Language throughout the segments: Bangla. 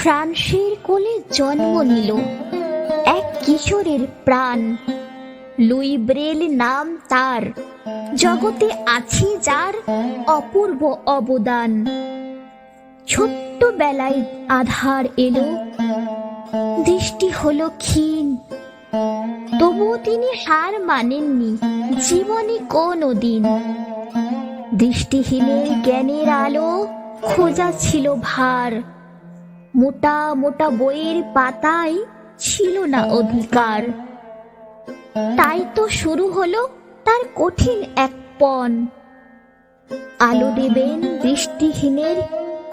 ফ্রান্সের কোলে জন্ম নিল এক কিশোরের প্রাণ। লুই ব্রেল নাম তার, জগতে আছে যার অপূর্ব অবদান। ছোট্ট বেলায় আধার এলো, দৃষ্টি হলো ক্ষীণ, তবুও তিনি হার মানেননি জীবনে কোনো দিন। দৃষ্টিহীনের জ্ঞানের আলো খোঁজা ছিল ভার, মোটা মোটা বইয়ের পাতায় ছিল না অধিকার। তাই তো শুরু হলো তার কঠিন এক পণ, আলো দেবেন দৃষ্টিহীনের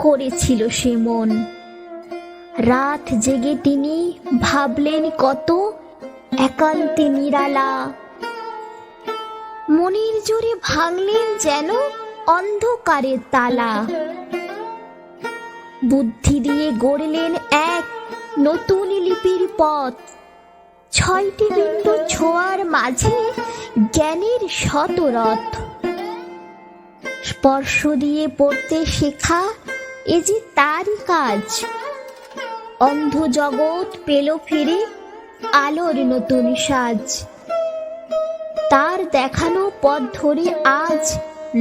করেছিল সে মন। রাত জেগে তিনি ভাবলেন কত একান্তে নিরালা, মনের জোরে ভাঙলেন যেন অন্ধকারের তালা। বুদ্ধি দিয়ে গড়লেন এক নতুন লিপির পথ, 6টি বিন্দু ছোঁয়ার মাঝে জ্ঞানের শতরথ। স্পর্শ দিয়ে পড়তে শেখা এ যে তারই কাজ, অন্ধ জগৎ পেল ফিরে আলোর নতুন সাজ। তার দেখানো পথ ধরে আজ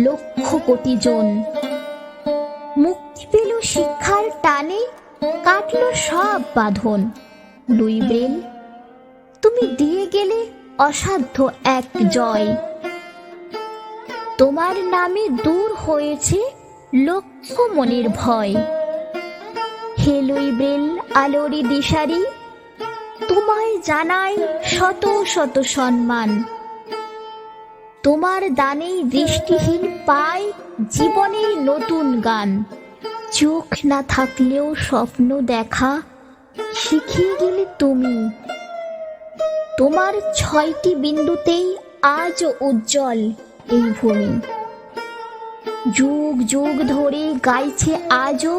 লক্ষ কোটি জন মুক্তি পেল শিক্ষার টানে, কাটলো সব বাঁধন। লুই ব্রেল, তুমি দিয়ে গেলে অসাধ্য এক জয়, তোমার নামে দূর হয়েছে লক্ষ মনের ভয়। হে লুই ব্রেল আলোরি দিশারি, তোমায় জানাই শত শত সম্মান। তোমার দানেই দৃষ্টিহীন পায় জীবনের নতুন গান। চোখ না থাকলেও স্বপ্ন দেখা শিখিয়ে গেলে তুমি, তোমার 6টি বিন্দুতেই আজও উজ্জ্বল এই ভূমি। যুগ যুগ ধরে গাইছে আজও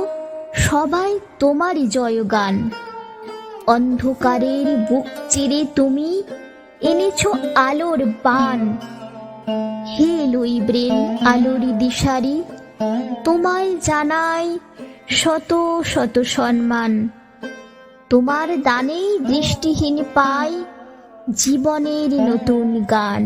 সবাই তোমারই জয়গান। অন্ধকারের বুক চিরে তুমি এনেছো আলোর বান। হে লুই ব্রেল আলোরি দিশারি, তোমায় জানাই শত শত সম্মান। তোমার দানেই দৃষ্টিহীন পায় জীবনের নতুন গান।